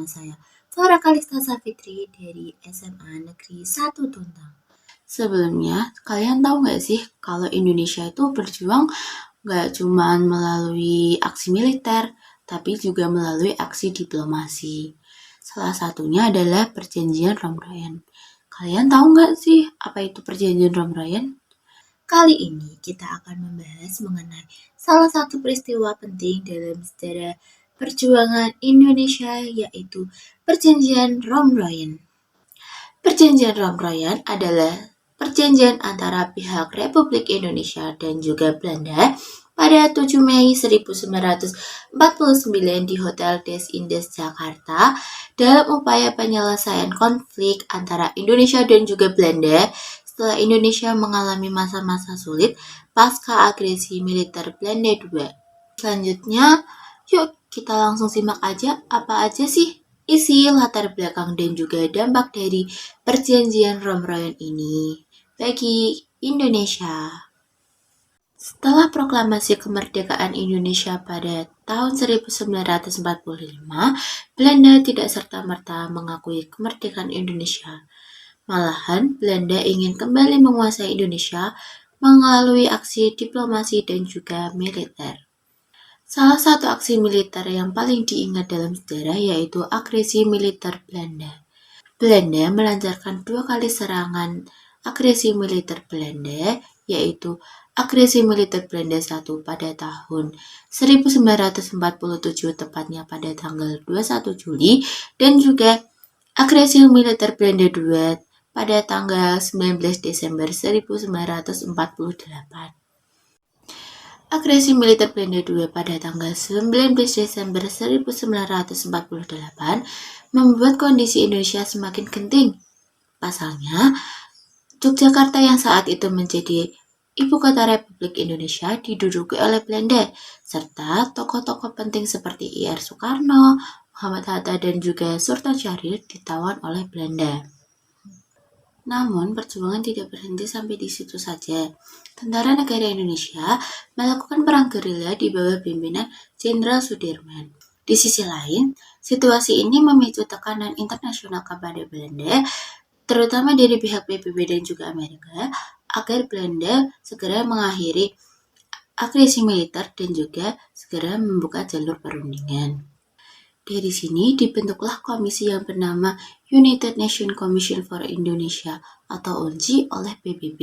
saya, Farah Kalista Safitri dari SMA Negeri 1 Tuntang. Sebelumnya, kalian tahu nggak sih kalau Indonesia itu berjuang nggak cuma melalui aksi militer, tapi juga melalui aksi diplomasi. Salah satunya adalah Perjanjian Romroyen. Kalian tahu nggak sih apa itu Perjanjian Romroyen? Kali ini kita akan membahas mengenai salah satu peristiwa penting dalam sejarah perjuangan Indonesia, yaitu Perjanjian Romroyen. Perjanjian Romroyen adalah perjanjian antara pihak Republik Indonesia dan juga Belanda pada 7 Mei 1949 di Hotel Des Indes, Jakarta dalam upaya penyelesaian konflik antara Indonesia dan juga Belanda setelah Indonesia mengalami masa-masa sulit pasca agresi militer Belanda II. Selanjutnya, yuk kita langsung simak aja apa aja sih isi, latar belakang, dan juga dampak dari Perjanjian Romroyen ini bagi Indonesia. Setelah proklamasi kemerdekaan Indonesia pada tahun 1945, Belanda tidak serta-merta mengakui kemerdekaan Indonesia. Malahan, Belanda ingin kembali menguasai Indonesia melalui aksi diplomasi dan juga militer. Salah satu aksi militer yang paling diingat dalam sejarah yaitu agresi militer Belanda. Belanda melancarkan 2 kali serangan agresi militer Belanda, yaitu agresi militer Belanda I pada tahun 1947 tepatnya pada tanggal 21 Juli dan juga agresi militer Belanda II pada tanggal 19 Desember 1948. Agresi militer Belanda II pada tanggal 19 Desember 1948 membuat kondisi Indonesia semakin genting. Pasalnya, Yogyakarta yang saat itu menjadi ibu kota Republik Indonesia diduduki oleh Belanda, serta tokoh-tokoh penting seperti I.R. Soekarno, Muhammad Hatta, dan juga Sultan Syahrir ditawan oleh Belanda. Namun, perjuangan tidak berhenti sampai di situ saja. Tentara Negara Indonesia melakukan perang gerilya di bawah pimpinan Jenderal Sudirman. Di sisi lain, situasi ini memicu tekanan internasional kepada Belanda, terutama dari pihak PBB dan juga Amerika, agar Belanda segera mengakhiri agresi militer dan juga segera membuka jalur perundingan. Dari sini dibentuklah komisi yang bernama United Nations Commission for Indonesia atau UNCI oleh PBB.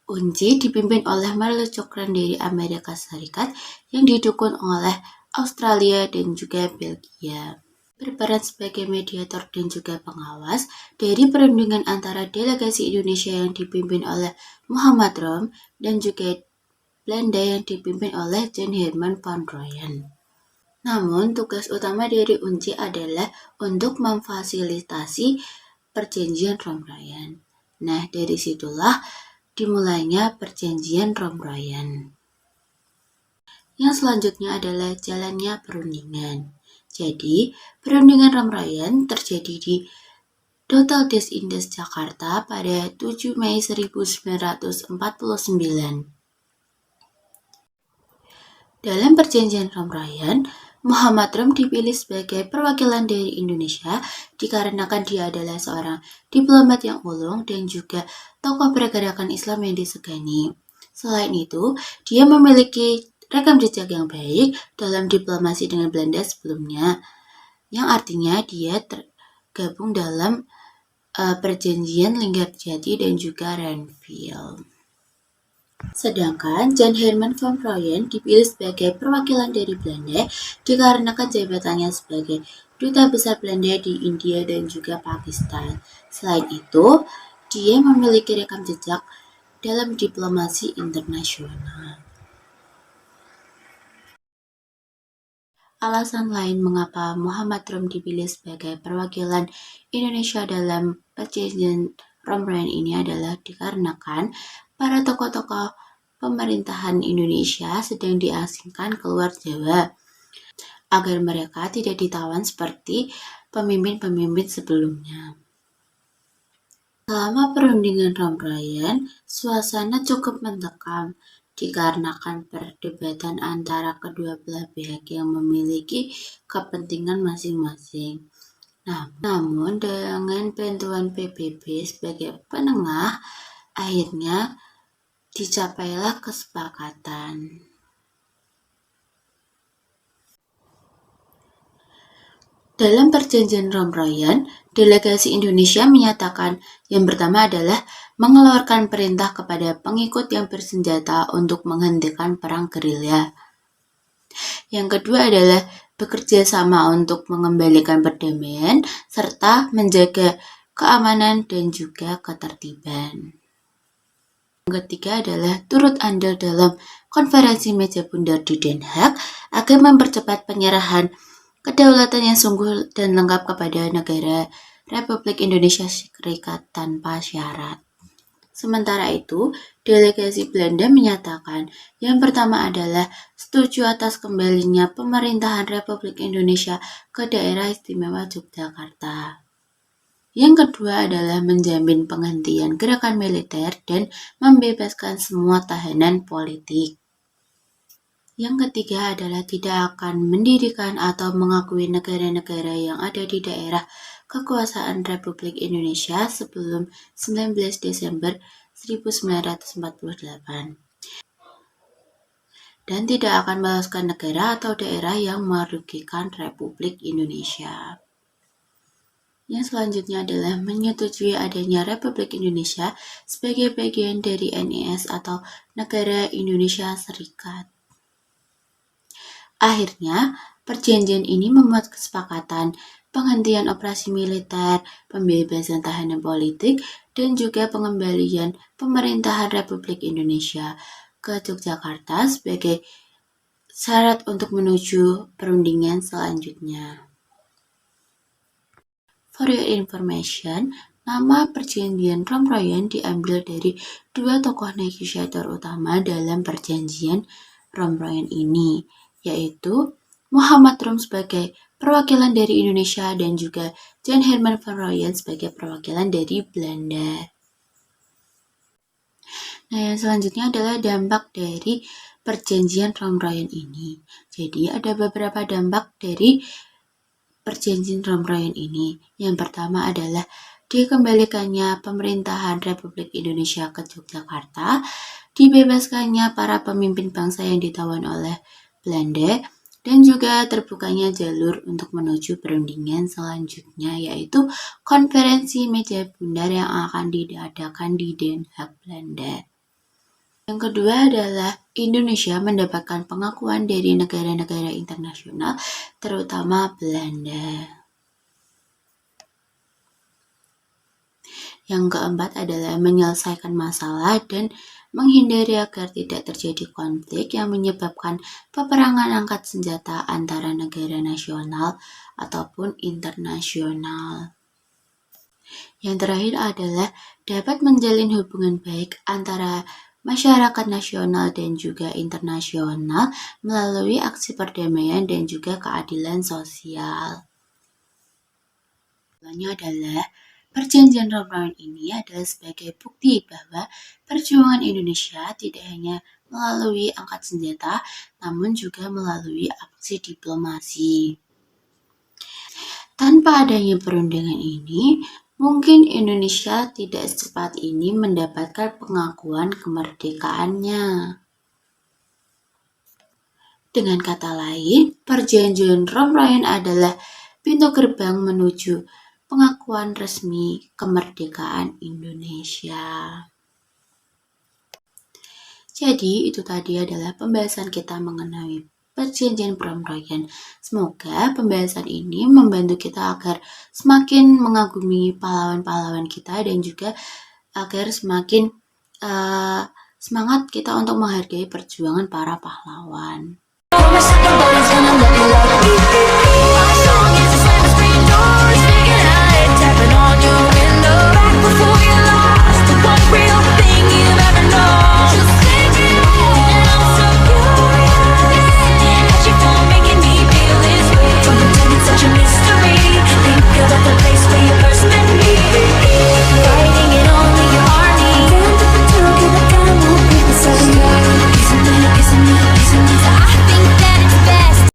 UNCI dipimpin oleh Marlo Cokran dari Amerika Serikat yang didukung oleh Australia dan juga Belgia. Berperan sebagai mediator dan juga pengawas dari perundingan antara delegasi Indonesia yang dipimpin oleh Muhammad Rom dan juga Belanda yang dipimpin oleh John Herman van Royen. Namun, tugas utama dari UNCI adalah untuk memfasilitasi Perjanjian Romroyen. Nah, dari situlah dimulainya Perjanjian Romroyen. Yang selanjutnya adalah jalannya perundingan. Jadi, perundingan Romroyen terjadi di Hotel Des Indes, Jakarta pada 7 Mei 1949. Dalam Perjanjian Romroyen, Muhammad Rom dipilih sebagai perwakilan dari Indonesia dikarenakan dia adalah seorang diplomat yang ulung dan juga tokoh pergerakan Islam yang disegani. Selain itu, dia memiliki rekam jejak yang baik dalam diplomasi dengan Belanda sebelumnya, yang artinya dia tergabung dalam perjanjian Linggarjati dan juga Renville. Sedangkan John Herman van Royen dipilih sebagai perwakilan dari Belanda dikarenakan jabatannya sebagai Duta Besar Belanda di India dan juga Pakistan. Selain itu, dia memiliki rekam jejak dalam diplomasi internasional. Alasan lain mengapa Muhammad Rom dipilih sebagai perwakilan Indonesia dalam Perjanjian Romroyen ini adalah dikarenakan para tokoh-tokoh pemerintahan Indonesia sedang diasingkan keluar Jawa agar mereka tidak ditawan seperti pemimpin-pemimpin sebelumnya. Selama perundingan Romroyen, suasana cukup mencekam dikarenakan perdebatan antara kedua belah pihak yang memiliki kepentingan masing-masing. Namun dengan bantuan PBB sebagai penengah, akhirnya dicapailah kesepakatan. Dalam perjanjian Romroyan, delegasi Indonesia menyatakan yang pertama adalah mengeluarkan perintah kepada pengikut yang bersenjata untuk menghentikan perang gerilya. Yang kedua adalah bekerja sama untuk mengembalikan perdamaian serta menjaga keamanan dan juga ketertiban. Yang ketiga adalah turut andil dalam konferensi meja bundar di Den Haag agar mempercepat penyerahan kedaulatan yang sungguh dan lengkap kepada negara Republik Indonesia Serikat tanpa syarat. Sementara itu, delegasi Belanda menyatakan yang pertama adalah setuju atas kembalinya pemerintahan Republik Indonesia ke daerah istimewa Yogyakarta. Yang kedua adalah menjamin penghentian gerakan militer dan membebaskan semua tahanan politik. Yang ketiga adalah tidak akan mendirikan atau mengakui negara-negara yang ada di daerah kekuasaan Republik Indonesia sebelum 19 Desember 1948. Dan tidak akan meloloskan negara atau daerah yang merugikan Republik Indonesia. Yang selanjutnya adalah menyetujui adanya Republik Indonesia sebagai bagian dari NIS atau Negara Indonesia Serikat. Akhirnya, perjanjian ini memuat kesepakatan penghentian operasi militer, pembebasan tahanan politik, dan juga pengembalian pemerintahan Republik Indonesia ke Yogyakarta sebagai syarat untuk menuju perundingan selanjutnya. For your information, nama perjanjian Romroyan diambil dari dua tokoh negosiator utama dalam perjanjian Romroyan ini, yaitu Muhammad Rum sebagai perwakilan dari Indonesia dan juga Jan Herman van Rooyen sebagai perwakilan dari Belanda. Nah, yang selanjutnya adalah dampak dari perjanjian Romroyan ini. Jadi, ada beberapa dampak dari perjanjian Romroyan ini. Yang pertama adalah dikembalikannya pemerintahan Republik Indonesia ke Yogyakarta, dibebaskannya para pemimpin bangsa yang ditawan oleh Belanda, dan juga terbukanya jalur untuk menuju perundingan selanjutnya, yaitu konferensi meja bundar yang akan diadakan di Den Haag, Belanda. Yang kedua adalah Indonesia mendapatkan pengakuan dari negara-negara internasional, terutama Belanda. Yang keempat adalah menyelesaikan masalah dan menghindari agar tidak terjadi konflik yang menyebabkan peperangan angkat senjata antara negara nasional ataupun internasional. Yang terakhir adalah dapat menjalin hubungan baik antara masyarakat nasional dan juga internasional melalui aksi perdamaian dan juga keadilan sosial. Tujuannya adalah perjanjian Romroyan ini adalah sebagai bukti bahwa perjuangan Indonesia tidak hanya melalui angkat senjata, namun juga melalui aksi diplomasi. Tanpa adanya perundingan ini, mungkin Indonesia tidak secepat ini mendapatkan pengakuan kemerdekaannya. Dengan kata lain, perjanjian Romroyan adalah pintu gerbang menuju pengakuan resmi kemerdekaan Indonesia. Jadi, itu tadi adalah pembahasan kita mengenai perjanjian Romroyan. Semoga pembahasan ini membantu kita agar semakin mengagumi pahlawan-pahlawan kita dan juga agar semakin semangat kita untuk menghargai perjuangan para pahlawan.